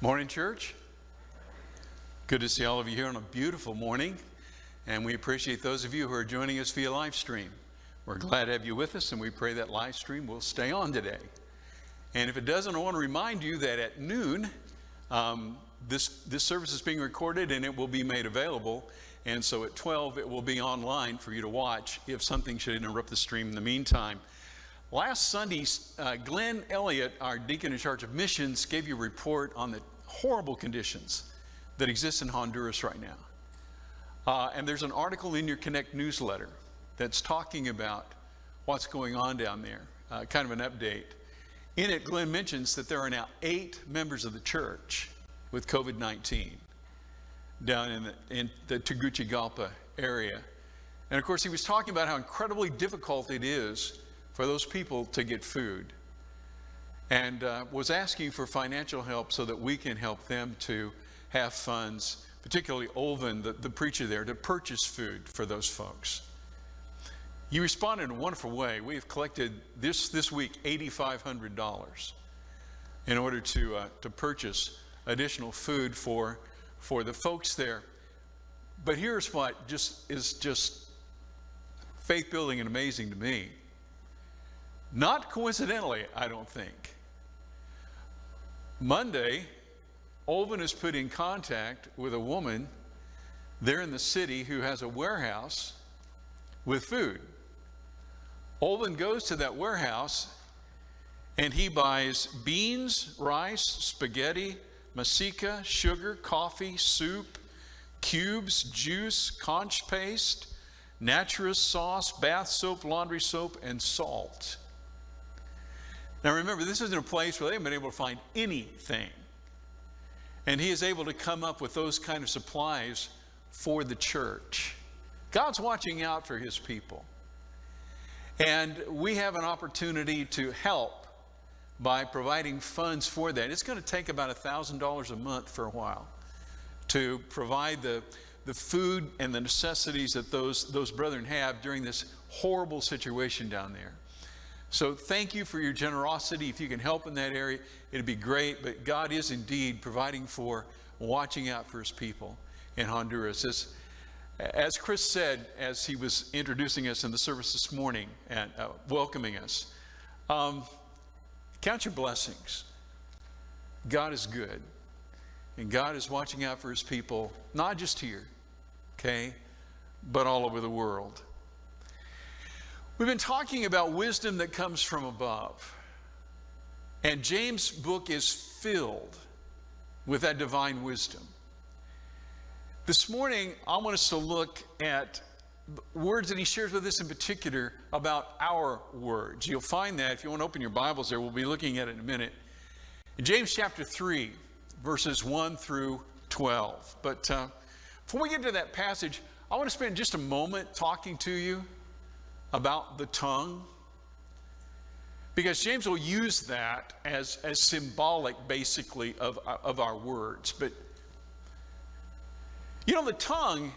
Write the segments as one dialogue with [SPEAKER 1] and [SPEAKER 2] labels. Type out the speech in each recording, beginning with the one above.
[SPEAKER 1] Morning, church. Good to see all of you here on a beautiful morning, and we appreciate those of you who are joining us via live stream. We're glad to have you with us, and we pray that live stream will stay on today. And if it doesn't, I want to remind you that at noon, this service is being recorded and it will be made available. And so at 12, it will be online for you to watch if something should interrupt the stream in the meantime. Last Sunday, Glenn Elliott, our deacon in charge of missions, gave you a report on the horrible conditions that exist in Honduras right now. And there's an article in your Connect newsletter that's talking about what's going on down there, kind of an update. In it, Glenn mentions that there are now 8 members of the church with COVID-19 down in the Tegucigalpa area. And of course, he was talking about how incredibly difficult it is for those people to get food, and was asking for financial help so that we can help them to have funds, particularly Olvin, the preacher there, to purchase food for those folks. You responded in a wonderful way. We have collected this week $8,500 in order to purchase additional food for the folks there. But here's what is just faith building and amazing to me. Not coincidentally, I don't think. Monday, Olvin is put in contact with a woman there in the city who has a warehouse with food. Olvin goes to that warehouse and he buys beans, rice, spaghetti, masika, sugar, coffee, soup, cubes, juice, conch paste, naturist sauce, bath soap, laundry soap, and salt. Now remember, this isn't a place where they haven't been able to find anything. And he is able to come up with those kind of supplies for the church. God's watching out for his people. And we have an opportunity to help by providing funds for that. It's going to take about $1,000 a month for a while to provide the food and the necessities that those brethren have during this horrible situation down there. So thank you for your generosity. If you can help in that area, it'd be great. But God is indeed providing for, watching out for his people in Honduras. As Chris said, as he was introducing us in the service this morning and welcoming us, count your blessings. God is good. And God is watching out for his people, not just here, okay, but all over the world. We've been talking about wisdom that comes from above. And James' book is filled with that divine wisdom. This morning, I want us to look at words that he shares with us in particular about our words. You'll find that if you want to open your Bibles there, we'll be looking at it in a minute. In James chapter 3, verses 1 through 12. But before we get to that passage, I want to spend just a moment talking to you about the tongue, because James will use that as symbolic basically of our words. But you know, the tongue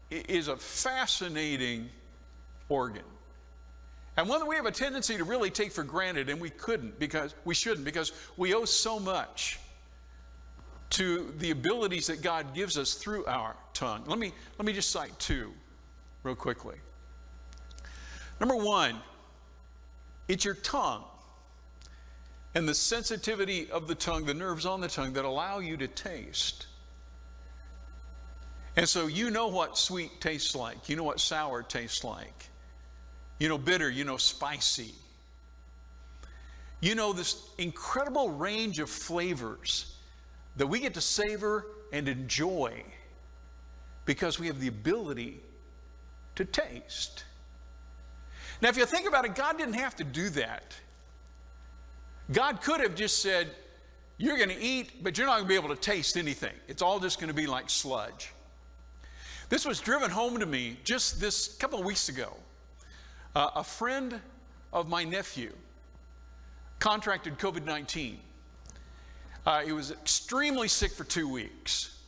[SPEAKER 1] is a fascinating organ, and one that we have a tendency to really take for granted, and we shouldn't because we owe so much to the abilities that God gives us through our tongue. Let me just cite 2 real quickly. Number 1, it's your tongue and the sensitivity of the tongue, the nerves on the tongue that allow you to taste. And so you know what sweet tastes like. You know what sour tastes like. You know bitter, you know spicy. You know this incredible range of flavors that we get to savor and enjoy because we have the ability to taste. Now, if you think about it, God didn't have to do that. God could have just said, you're going to eat, but you're not going to be able to taste anything. It's all just going to be like sludge. This was driven home to me just this couple of weeks ago. A friend of my nephew contracted COVID-19. He was extremely sick for 2 weeks.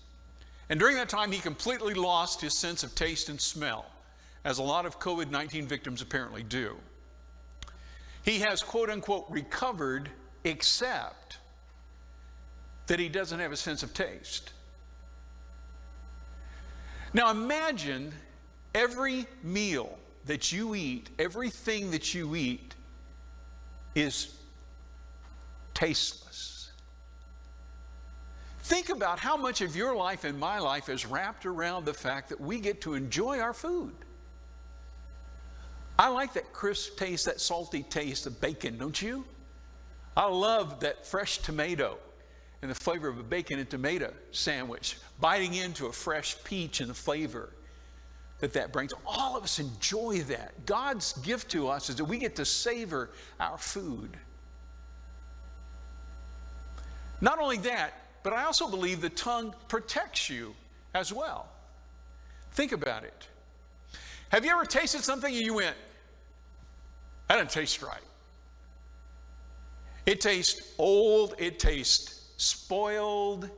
[SPEAKER 1] And during that time, he completely lost his sense of taste and smell, as a lot of COVID-19 victims apparently do. He has, quote unquote, recovered, except that he doesn't have a sense of taste. Now imagine every meal that you eat, everything that you eat is tasteless. Think about how much of your life and my life is wrapped around the fact that we get to enjoy our food. I like that crisp taste, that salty taste of bacon, don't you? I love that fresh tomato and the flavor of a bacon and tomato sandwich, biting into a fresh peach and the flavor that brings. All of us enjoy that. God's gift to us is that we get to savor our food. Not only that, but I also believe the tongue protects you as well. Think about it. Have you ever tasted something and you went, that doesn't taste right? It tastes old, it tastes spoiled.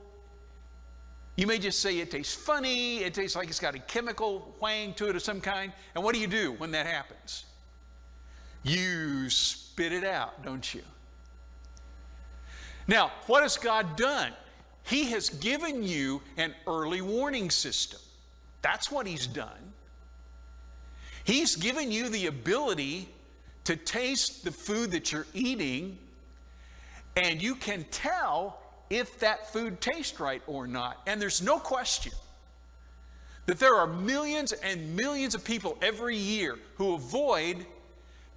[SPEAKER 1] You may just say it tastes funny, it tastes like it's got a chemical whang to it of some kind. And what do you do when that happens? You spit it out, don't you? Now, what has God done? He has given you an early warning system. That's what He's done. He's given you the ability to taste the food that you're eating, and you can tell if that food tastes right or not. And there's no question that there are millions and millions of people every year who avoid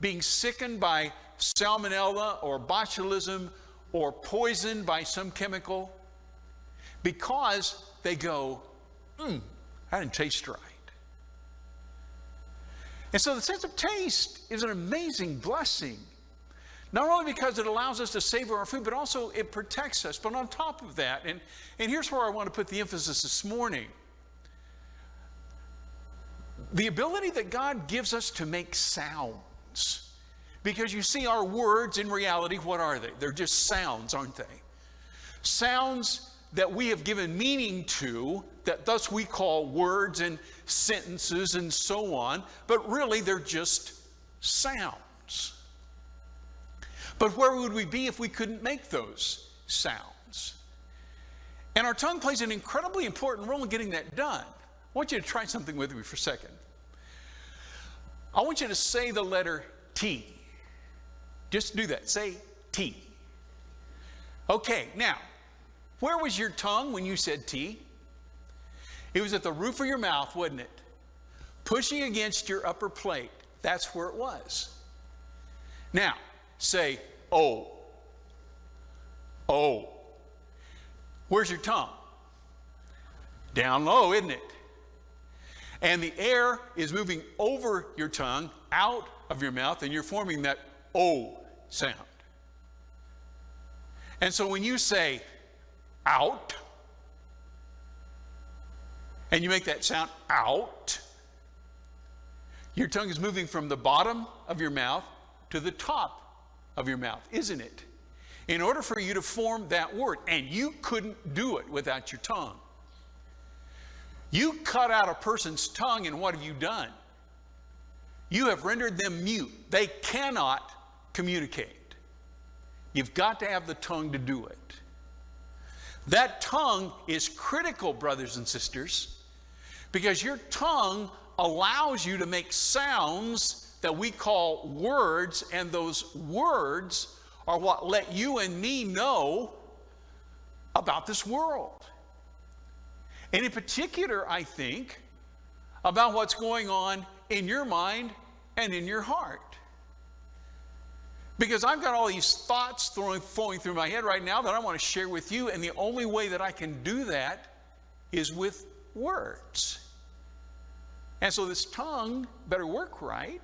[SPEAKER 1] being sickened by salmonella or botulism or poisoned by some chemical because they go, that didn't taste right. And so the sense of taste is an amazing blessing. Not only because it allows us to savor our food, but also it protects us. But on top of that, and here's where I want to put the emphasis this morning. The ability that God gives us to make sounds. Because you see, our words in reality, what are they? They're just sounds, aren't they? Sounds that we have given meaning to, that thus we call words and sentences and so on, but really they're just sounds. But where would we be if we couldn't make those sounds? And our tongue plays an incredibly important role in getting that done. I want you to try something with me for a second. I want you to say the letter T. Just do that. Say T. Okay, now, where was your tongue when you said T? It was at the roof of your mouth, wasn't it? Pushing against your upper plate. That's where it was. Now, say O. O. Where's your tongue? Down low, isn't it? And the air is moving over your tongue, out of your mouth, and you're forming that O sound. And so when you say out, and you make that sound out, your tongue is moving from the bottom of your mouth to the top of your mouth, isn't it? In order for you to form that word, and you couldn't do it without your tongue. You cut out a person's tongue, and what have you done? You have rendered them mute. They cannot communicate. You've got to have the tongue to do it. That tongue is critical, brothers and sisters, because your tongue allows you to make sounds that we call words, and those words are what let you and me know about this world. And in particular, I think, about what's going on in your mind and in your heart. Because I've got all these thoughts flowing through my head right now that I want to share with you, and the only way that I can do that is with words. And so this tongue better work right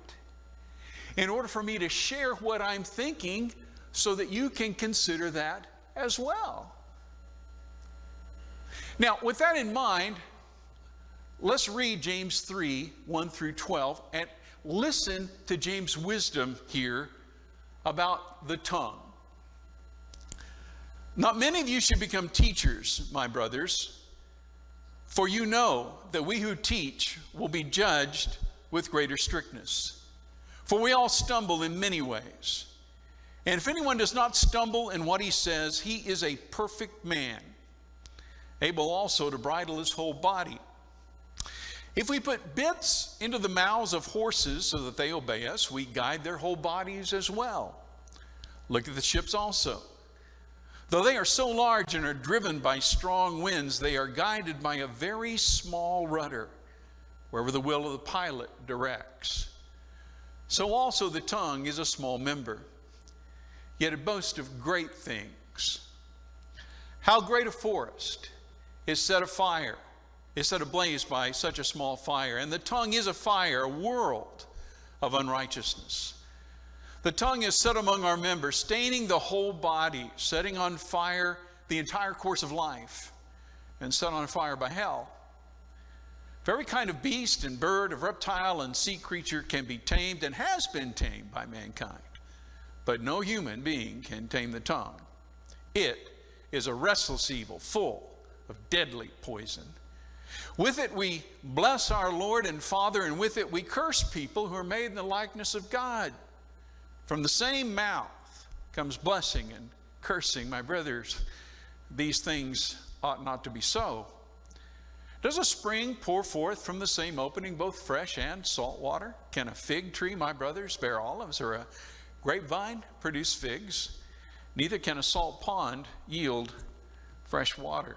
[SPEAKER 1] in order for me to share what I'm thinking so that you can consider that as well. Now, with that in mind, let's read James 3, 1 through 12, and listen to James' wisdom here about the tongue. Not many of you should become teachers, my brothers, for you know that we who teach will be judged with greater strictness. For we all stumble in many ways. And if anyone does not stumble in what he says, he is a perfect man, able also to bridle his whole body. If we put bits into the mouths of horses so that they obey us, we guide their whole bodies as well. Look at the ships also. Though they are so large and are driven by strong winds, they are guided by a very small rudder, wherever the will of the pilot directs. So also the tongue is a small member, yet it boasts of great things. How great a forest is set afire, is set ablaze by such a small fire. And the tongue is a fire, a world of unrighteousness. The tongue is set among our members, staining the whole body, setting on fire the entire course of life, and set on fire by hell. For every kind of beast and bird, of reptile and sea creature can be tamed and has been tamed by mankind. But no human being can tame the tongue. It is a restless evil, full of deadly poison. With it we bless our Lord and Father, and with it we curse people who are made in the likeness of God. From the same mouth comes blessing and cursing. My brothers, these things ought not to be so. Does a spring pour forth from the same opening both fresh and salt water? Can a fig tree, my brothers, bear olives, or a grapevine produce figs? Neither can a salt pond yield fresh water.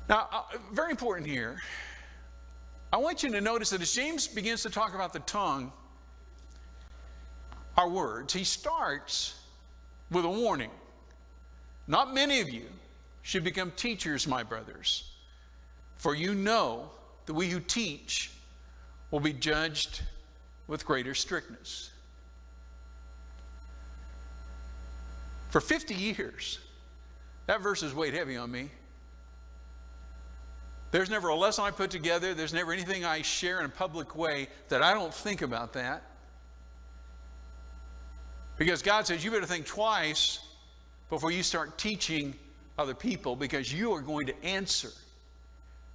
[SPEAKER 1] Now, very important here, I want you to notice that as James begins to talk about the tongue, our words, he starts with a warning. Not many of you should become teachers, my brothers, for you know that we who teach will be judged with greater strictness. For 50 years, that verse has weighed heavy on me. There's never a lesson I put together, there's never anything I share in a public way that I don't think about that. Because God says you better think twice before you start teaching other people, because you are going to answer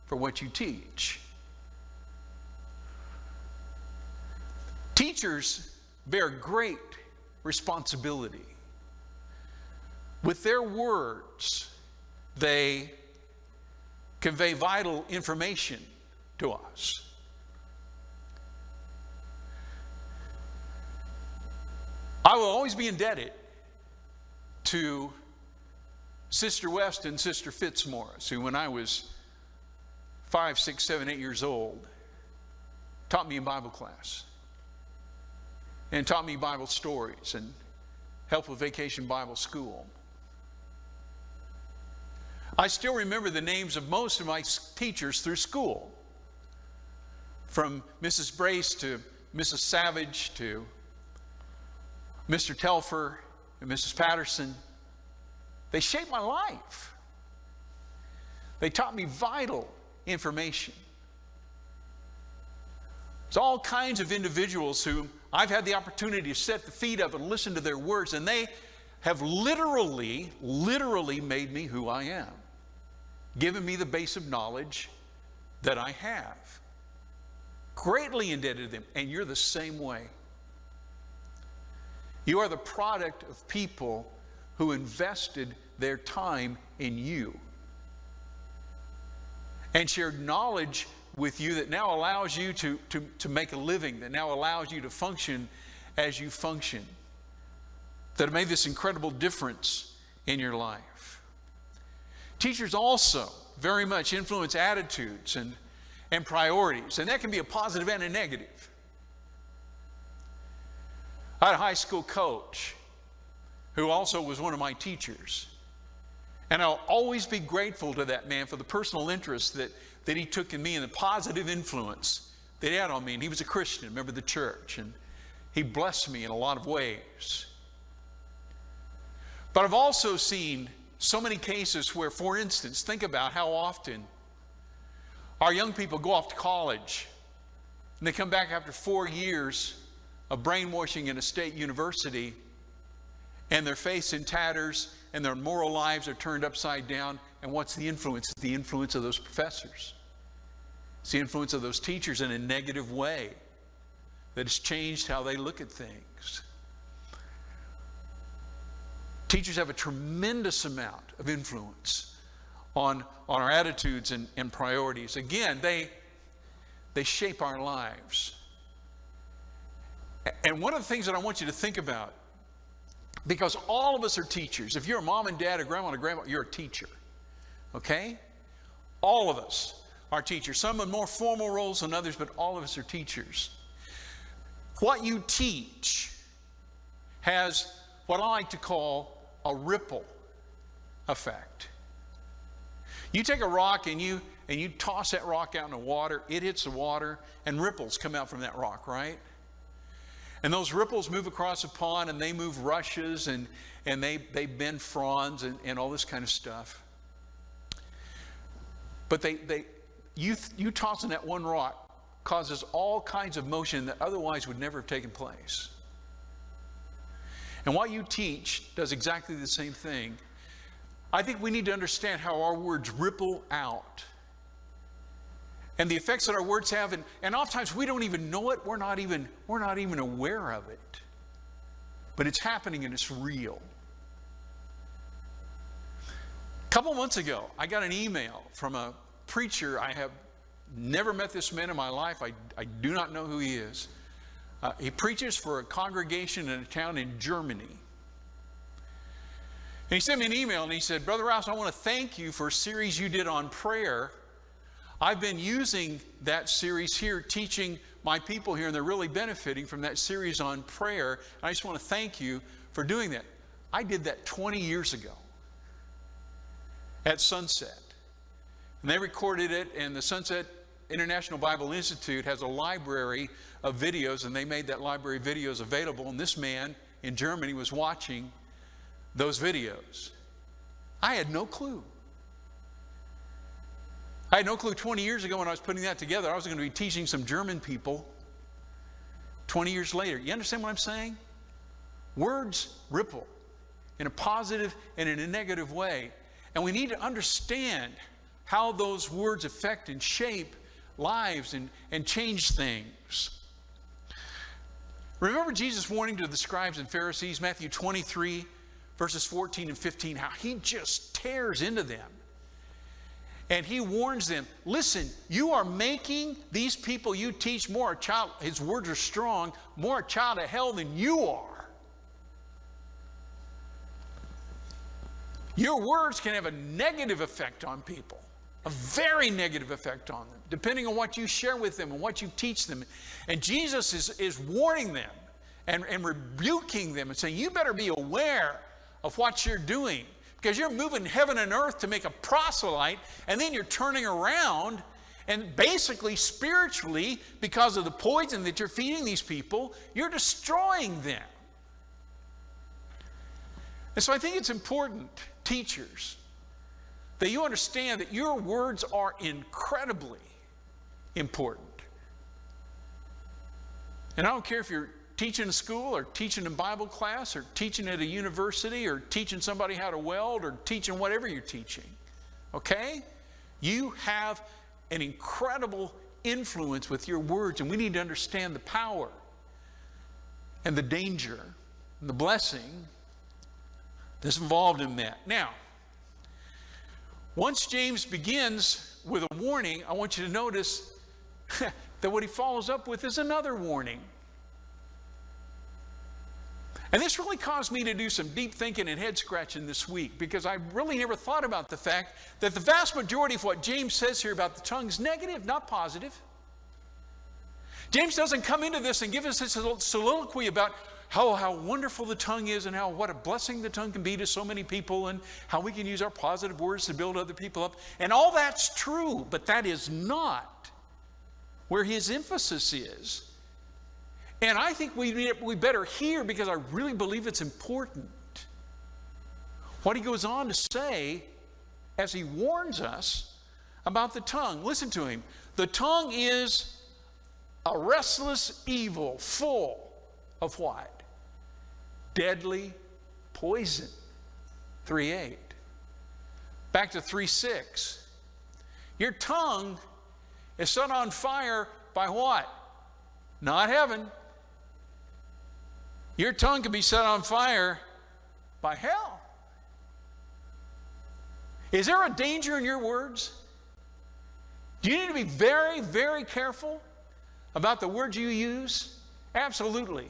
[SPEAKER 1] for what you teach. Teachers bear great responsibility. With their words, they convey vital information to us. I will always be indebted to Sister West and Sister Fitzmaurice, who when I was 5, 6, 7, 8 years old, taught me in Bible class and taught me Bible stories and helped with Vacation Bible School. I still remember the names of most of my teachers through school, from Mrs. Brace to Mrs. Savage to Mr. Telfer and Mrs. Patterson. They shaped my life. They taught me vital information. There's all kinds of individuals who I've had the opportunity to sit at the feet of and listen to their words, and they have literally made me who I am, given me the base of knowledge that I have. Greatly indebted to them, and you're the same way. You are the product of people who invested their time in you and shared knowledge with you that now allows you to make a living, that now allows you to function as you function, that have made this incredible difference in your life. Teachers also very much influence attitudes and priorities, and that can be a positive and a negative. I had a high school coach who also was one of my teachers. And I'll always be grateful to that man for the personal interest that he took in me and the positive influence that he had on me. And he was a Christian, a member of the church, and he blessed me in a lot of ways. But I've also seen so many cases where, for instance, think about how often our young people go off to college and they come back after 4 years of brainwashing in a state university, and their face in tatters and their moral lives are turned upside down. And what's the influence? It's the influence of those professors. It's the influence of those teachers in a negative way. that has changed how they look at things. Teachers have a tremendous amount of influence on our attitudes and priorities. Again, they shape our lives. And one of the things that I want you to think about, because all of us are teachers. If you're a mom and dad, a grandma and a grandma, you're a teacher. Okay? All of us are teachers. Some in more formal roles than others, but all of us are teachers. What you teach has what I like to call a ripple effect. You take a rock and you toss that rock out in the water, it hits the water, and ripples come out from that rock, right? And those ripples move across the pond, and they move rushes, and they bend fronds and all this kind of stuff. But you tossing that one rock causes all kinds of motion that otherwise would never have taken place. And what you teach does exactly the same thing. I think we need to understand how our words ripple out and the effects that our words have, and oftentimes we don't even know it. We're not even aware of it, but it's happening and it's real. A couple months ago, I got an email from a preacher. I have never met this man in my life. I do not know who he is. He preaches for a congregation in a town in Germany. And he sent me an email and he said, Brother Rouse, I want to thank you for a series you did on prayer. I've been using that series here, teaching my people here, and they're really benefiting from that series on prayer. And I just want to thank you for doing that. I did that 20 years ago at Sunset. And they recorded it, and the Sunset International Bible Institute has a library of videos, and they made that library of videos available. And this man in Germany was watching those videos. I had no clue. I had no clue 20 years ago when I was putting that together. I was going to be teaching some German people 20 years later. You understand what I'm saying? Words ripple in a positive and in a negative way. And we need to understand how those words affect and shape lives and change things. Remember Jesus' warning to the scribes and Pharisees, Matthew 23, verses 14 and 15, how he just tears into them. And he warns them, listen, you are making these people you teach more a child, his words are strong, more a child of hell than you are. Your words can have a negative effect on people, a very negative effect on them, depending on what you share with them and what you teach them. And Jesus is warning them and rebuking them and saying, you better be aware of what you're doing, because you're moving heaven and earth to make a proselyte, and then you're turning around and basically spiritually, because of the poison that you're feeding these people, you're destroying them. And so I think it's important, teachers, that you understand that your words are incredibly important. And I don't care if you're teaching in school or teaching in Bible class or teaching at a university or teaching somebody how to weld or teaching whatever you're teaching. Okay? You have an incredible influence with your words, and we need to understand the power and the danger and the blessing that's involved in that. Now, once James begins with a warning, I want you to notice that what he follows up with is another warning. And this really caused me to do some deep thinking and head scratching this week, because I really never thought about the fact that the vast majority of what James says here about the tongue is negative, not positive. James doesn't come into this and give us this soliloquy about how wonderful the tongue is and what a blessing the tongue can be to so many people and how we can use our positive words to build other people up. And all that's true, but that is not where his emphasis is. And I think we better hear, because I really believe it's important, what he goes on to say as he warns us about the tongue. Listen to him. The tongue is a restless evil, full of what? Deadly poison. 3:8. Back to 3:6. Your tongue is set on fire by what? Not heaven, Your tongue can be set on fire by hell. Is there a danger in your words? Do you need to be very, very careful about the words you use? Absolutely.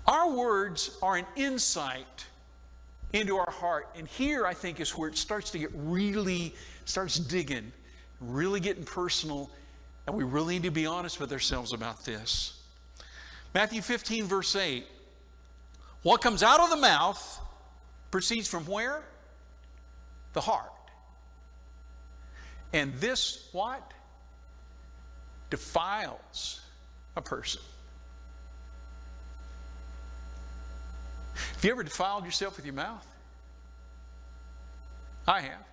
[SPEAKER 1] Our words are an insight into our heart. And here, I think, is where it starts to get starts digging, really getting personal, and we really need to be honest with ourselves about this. Matthew 15, verse 8. What comes out of the mouth proceeds from where? The heart. And this, what? Defiles a person. Have you ever defiled yourself with your mouth? I have.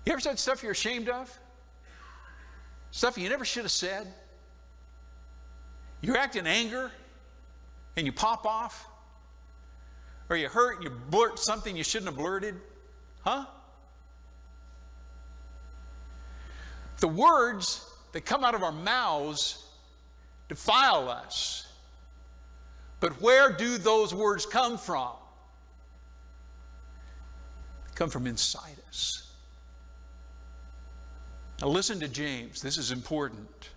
[SPEAKER 1] You ever said stuff you're ashamed of? Stuff you never should have said? You act in anger and you pop off? Or you hurt and you blurt something you shouldn't have blurted? Huh? The words that come out of our mouths defile us. But where do those words come from? They come from inside us. Now listen to James. This is important.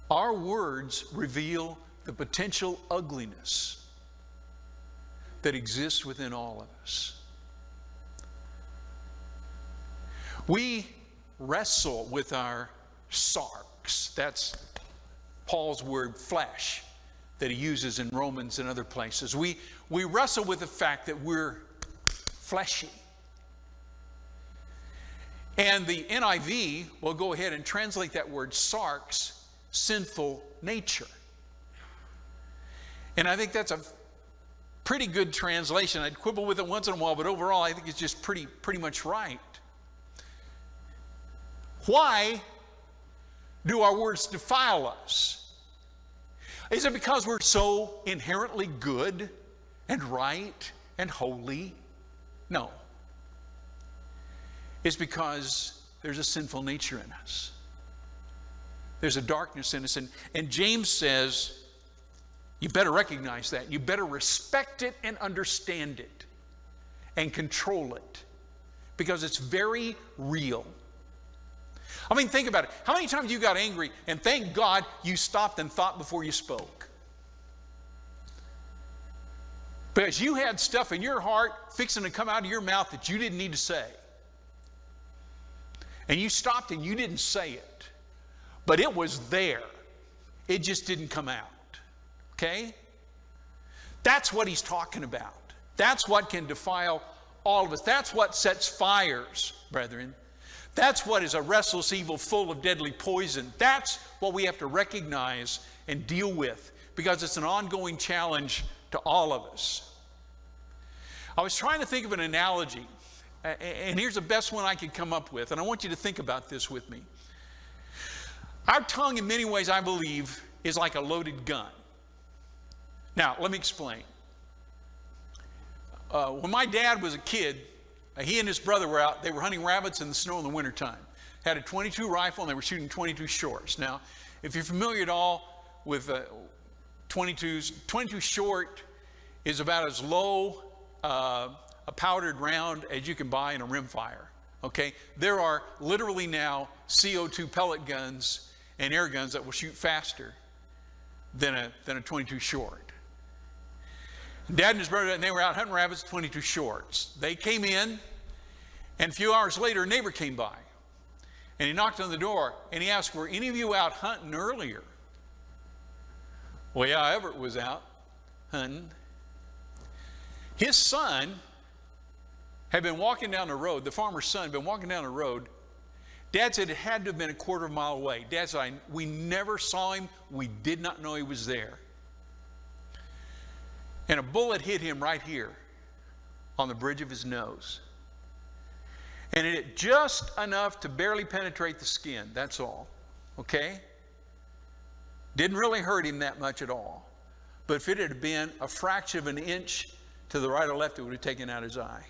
[SPEAKER 1] Our words reveal the potential ugliness that exists within all of us. We wrestle with our sarx. That's Paul's word, flesh, that he uses in Romans and other places. We wrestle with the fact that we're fleshy. And the NIV will go ahead and translate that word sarx, sinful nature. And I think that's a pretty good translation. I'd quibble with it once in a while, but overall I think it's just pretty much right. Why do our words defile us? Is it because we're so inherently good and right and holy? No. It's because there's a sinful nature in us. There's a darkness in us. And James says, you better recognize that. You better respect it and understand it and control it, because it's very real. I mean, think about it. How many times you got angry and thank God you stopped and thought before you spoke? Because you had stuff in your heart fixing to come out of your mouth that you didn't need to say. And you stopped and you didn't say it. But it was there. It just didn't come out. Okay? That's what he's talking about. That's what can defile all of us. That's what sets fires, brethren. That's what is a restless evil full of deadly poison. That's what we have to recognize and deal with, because it's an ongoing challenge to all of us. I was trying to think of an analogy, and here's the best one I could come up with, and I want you to think about this with me. Our tongue, in many ways, I believe, is like a loaded gun. Now, let me explain. When my dad was a kid, he and his brother were out. They were hunting rabbits in the snow in the wintertime. Had a .22 rifle, and they were shooting .22 shorts. Now, if you're familiar at all with .22s, .22 short is about as low a powdered round as you can buy in a rimfire. Okay? There are literally now CO2 pellet guns and air guns that will shoot faster than a .22 short. Dad and his brother, and they were out hunting rabbits, .22 shorts. They came in, and a few hours later, a neighbor came by. And he knocked on the door, and he asked, were any of you out hunting earlier? Well, yeah, Everett was out hunting. His son had been walking down the road. The farmer's son had been walking down the road. Dad said it had to have been a quarter of a mile away. Dad said, we never saw him. We did not know he was there. And a bullet hit him right here on the bridge of his nose. And it hit just enough to barely penetrate the skin. That's all. Okay? Didn't really hurt him that much at all. But if it had been a fraction of an inch to the right or left, it would have taken out his eye.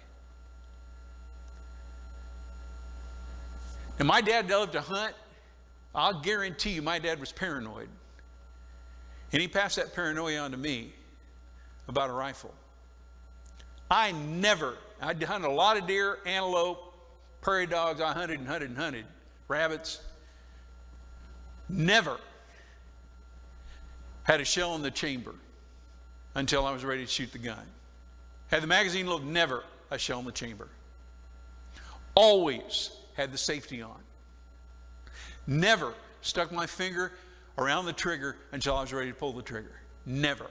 [SPEAKER 1] And my dad loved to hunt. I'll guarantee you my dad was paranoid. And he passed that paranoia on to me about a rifle. I'd hunted a lot of deer, antelope, prairie dogs. I hunted, rabbits. Never had a shell in the chamber until I was ready to shoot the gun. Had the magazine loaded, never a shell in the chamber. Always had the safety on. Never stuck my finger around the trigger until I was ready to pull the trigger. Never.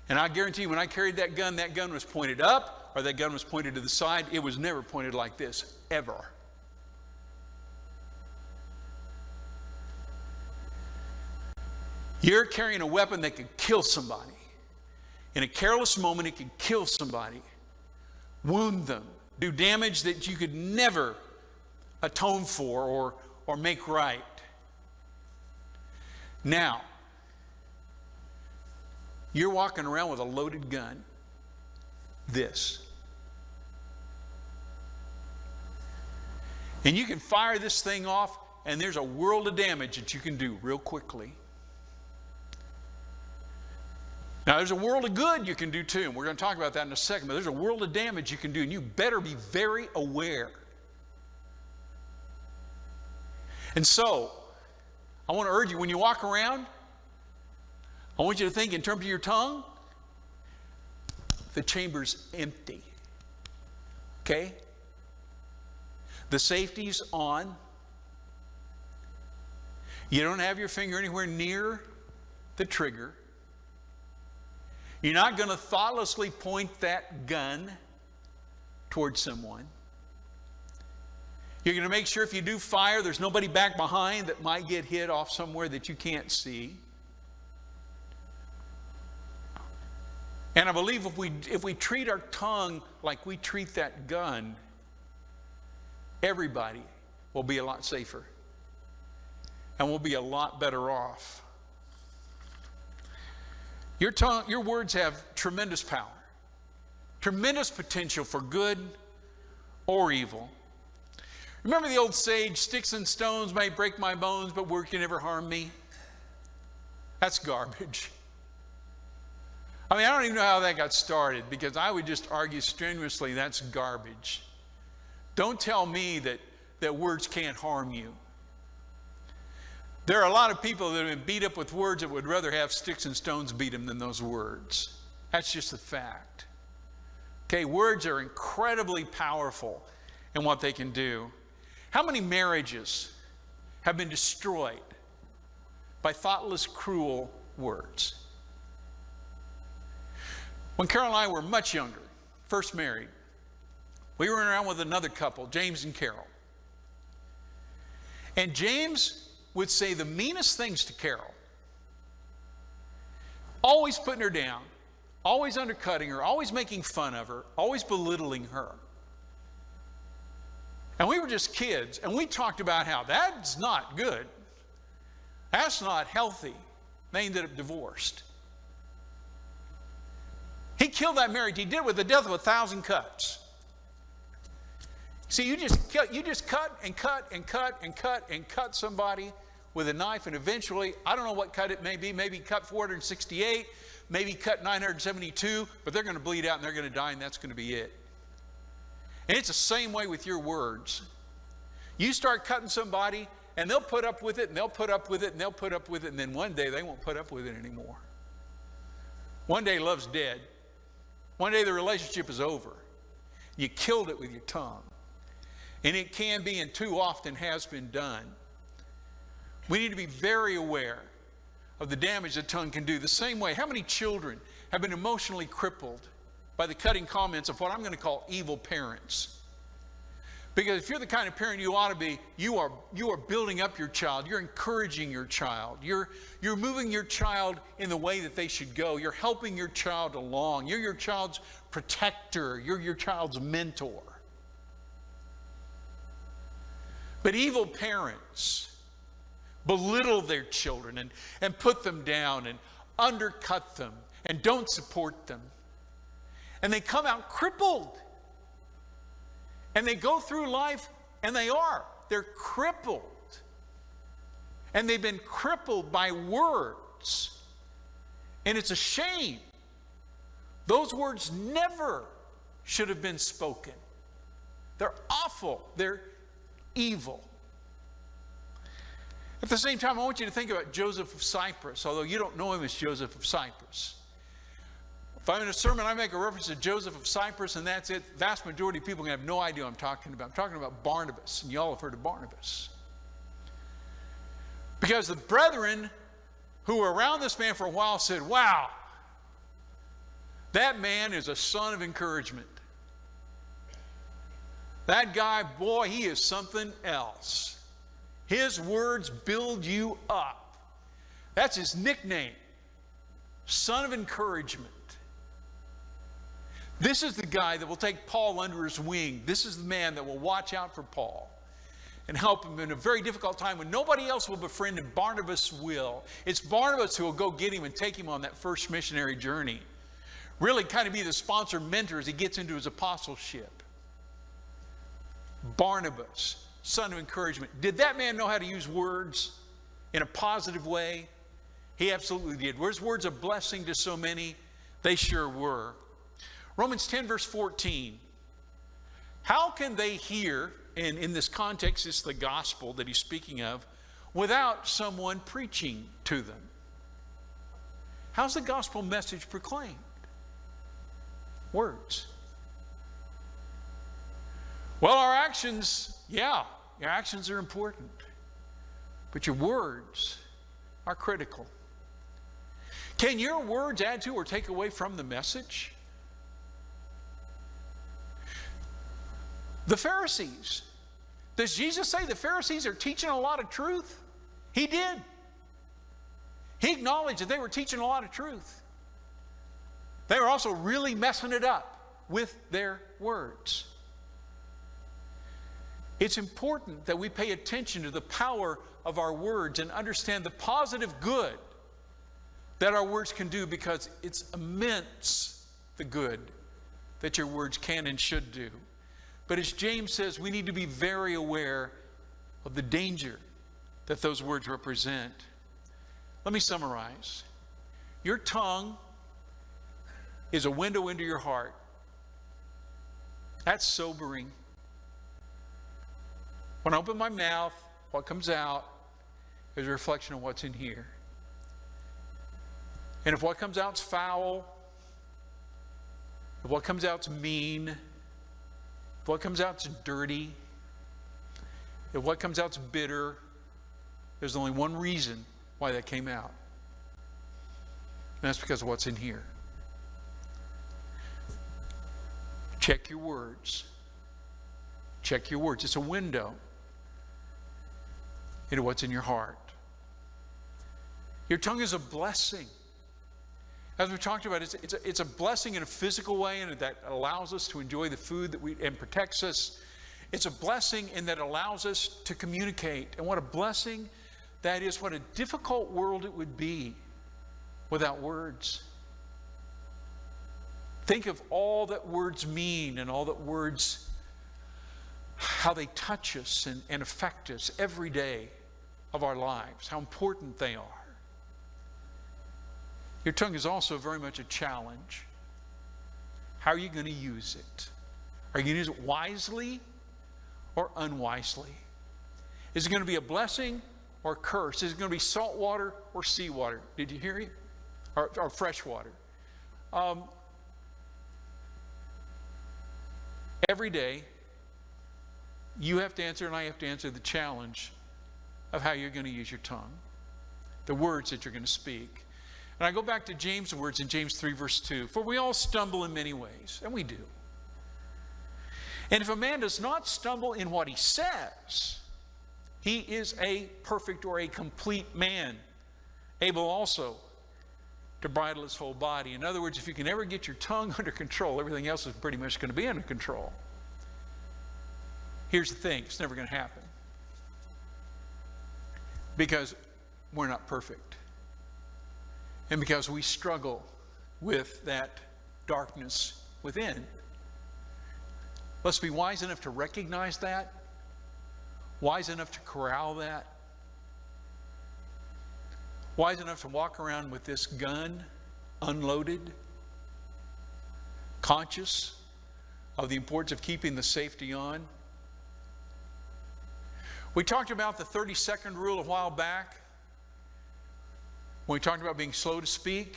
[SPEAKER 1] And I guarantee you, when I carried that gun was pointed up or that gun was pointed to the side. It was never pointed like this, ever. You're carrying a weapon that could kill somebody. In a careless moment, it could kill somebody, wound them, do damage that you could never atone for or make right. Now, you're walking around with a loaded gun. This. And you can fire this thing off, and there's a world of damage that you can do real quickly. Now, there's a world of good you can do too, and we're going to talk about that in a second, but there's a world of damage you can do, and you better be very aware. And so, I want to urge you, when you walk around, I want you to think in terms of your tongue, the chamber's empty. Okay? The safety's on. You don't have your finger anywhere near the trigger. You're not going to thoughtlessly point that gun towards someone. You're going to make sure if you do fire, there's nobody back behind that might get hit off somewhere that you can't see. And I believe if we treat our tongue like we treat that gun, everybody will be a lot safer. And we'll be a lot better off. Your words have tremendous power, tremendous potential for good or evil. Remember the old sage, sticks and stones may break my bones, but word can never harm me? That's garbage. I mean, I don't even know how that got started, because I would just argue strenuously that's garbage. Don't tell me that words can't harm you. There are a lot of people that have been beat up with words that would rather have sticks and stones beat them than those words. That's just a fact. Okay, words are incredibly powerful in what they can do. How many marriages have been destroyed by thoughtless, cruel words? When Carol and I were much younger, first married, we were around with another couple, James and Carol. And James would say the meanest things to Carol. Always putting her down, always undercutting her, always making fun of her, always belittling her. And we were just kids, and we talked about how that's not good. That's not healthy. They ended up divorced. He killed that marriage. He did it with the death of 1,000 cuts. See, you just cut and cut and cut and cut and cut somebody with a knife, and eventually, I don't know what cut it may be, maybe cut 468, maybe cut 972, but they're going to bleed out and they're going to die, and that's going to be it. And it's the same way with your words. You start cutting somebody, and they'll put up with it, and they'll put up with it, and they'll put up with it, and then one day they won't put up with it anymore. One day love's dead. One day the relationship is over. You killed it with your tongue. And it can be, and too often has been done. We need to be very aware of the damage the tongue can do. The same way, how many children have been emotionally crippled by the cutting comments of what I'm going to call evil parents? Because if you're the kind of parent you ought to be, you are building up your child. You're encouraging your child. You're moving your child in the way that they should go. You're helping your child along. You're your child's protector. You're your child's mentor. But evil parents belittle their children and put them down and undercut them and don't support them. And they come out crippled. And they go through life, and they're crippled. And they've been crippled by words And it's a shame. Those words never should have been spoken. They're awful. They're evil. At the same time, I want you to think about Joseph of Cyprus, although you don't know him as Joseph of Cyprus. If I'm in a sermon, I make a reference to Joseph of Cyprus, and that's it. Vast majority of people have no idea what I'm talking about. I'm talking about Barnabas, and you all have heard of Barnabas. Because the brethren who were around this man for a while said, wow, that man is a son of encouragement. That guy, boy, he is something else. His words build you up. That's his nickname, son of encouragement. This is the guy that will take Paul under his wing. This is the man that will watch out for Paul and help him in a very difficult time when nobody else will befriend him. Barnabas will. It's Barnabas who will go get him and take him on that first missionary journey. Really kind of be the sponsor mentor as he gets into his apostleship. Barnabas, son of encouragement. Did that man know how to use words in a positive way? He absolutely did. Were his words a blessing to so many? They sure were. Romans 10 verse 14. How can they hear, and in this context it's the gospel that he's speaking of, without someone preaching to them? How's the gospel message proclaimed? Words. Well, our actions, yeah, your actions are important. But your words are critical. Can your words add to or take away from the message? The Pharisees. Does Jesus say the Pharisees are teaching a lot of truth? He did. He acknowledged that they were teaching a lot of truth. They were also really messing it up with their words. It's important that we pay attention to the power of our words and understand the positive good that our words can do, because it's immense, the good that your words can and should do. But as James says, we need to be very aware of the danger that those words represent. Let me summarize. Your tongue is a window into your heart. That's sobering. When I open my mouth, what comes out is a reflection of what's in here. And if what comes out is foul, if what comes out is mean, if what comes out is dirty, if what comes out is bitter, there's only one reason why that came out. And that's because of what's in here. Check your words. Check your words. It's a window into what's in your heart. Your tongue is a blessing. As we talked about, it's a blessing in a physical way, and that allows us to enjoy the food and protects us. It's a blessing in that allows us to communicate. And what a blessing that is. What a difficult world it would be without words. Think of all that words mean and all that words, how they touch us and affect us every day of our lives, how important they are. Your tongue is also very much a challenge. How are you going to use it? Are you going to use it wisely or unwisely? Is it going to be a blessing or a curse? Is it going to be salt water or seawater? Did you hear it? Or fresh water? Every day, you have to answer and I have to answer the challenge of how you're going to use your tongue, the words that you're going to speak. And I go back to James' words in James 3 verse 2. For we all stumble in many ways, and we do. And if a man does not stumble in what he says, he is a perfect or a complete man, able also to bridle his whole body. In other words, if you can ever get your tongue under control, everything else is pretty much going to be under control. Here's the thing, it's never going to happen. Because we're not perfect. And because we struggle with that darkness within. Let's be wise enough to recognize that. Wise enough to corral that. Wise enough to walk around with this gun unloaded, conscious of the importance of keeping the safety on. We talked about the 30-second rule a while back when we talked about being slow to speak.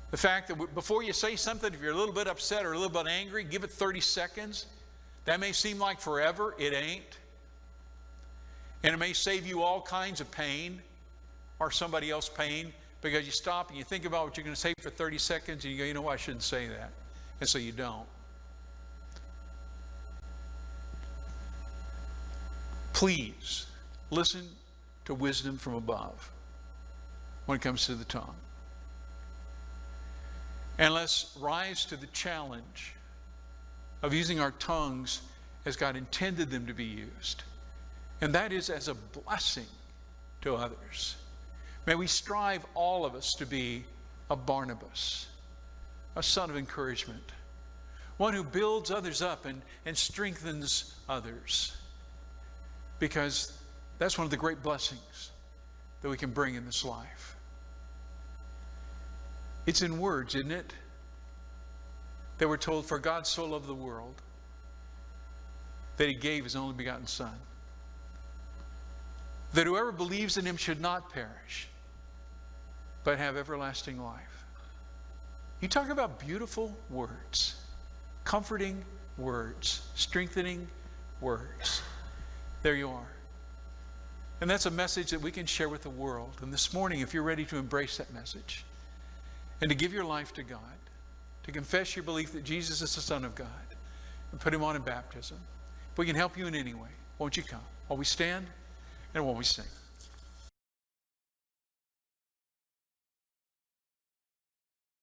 [SPEAKER 1] The fact that before you say something, if you're a little bit upset or a little bit angry, give it 30 seconds. That may seem like forever. It ain't. And it may save you all kinds of pain or somebody else's pain, because you stop and you think about what you're going to say for 30 seconds and you go, you know what, I shouldn't say that. And so you don't. Please listen to wisdom from above when it comes to the tongue. And let's rise to the challenge of using our tongues as God intended them to be used. And that is as a blessing to others. May we strive, all of us, to be a Barnabas, a son of encouragement, one who builds others up and strengthens others. Because that's one of the great blessings that we can bring in this life. It's in words, isn't it? That we're told, for God so loved the world that he gave his only begotten Son, that whoever believes in him should not perish, but have everlasting life. You talk about beautiful words, comforting words, strengthening words. There you are. And that's a message that we can share with the world. And this morning, if you're ready to embrace that message and to give your life to God, to confess your belief that Jesus is the Son of God and put him on in baptism, if we can help you in any way, won't you come? While we stand and while we sing.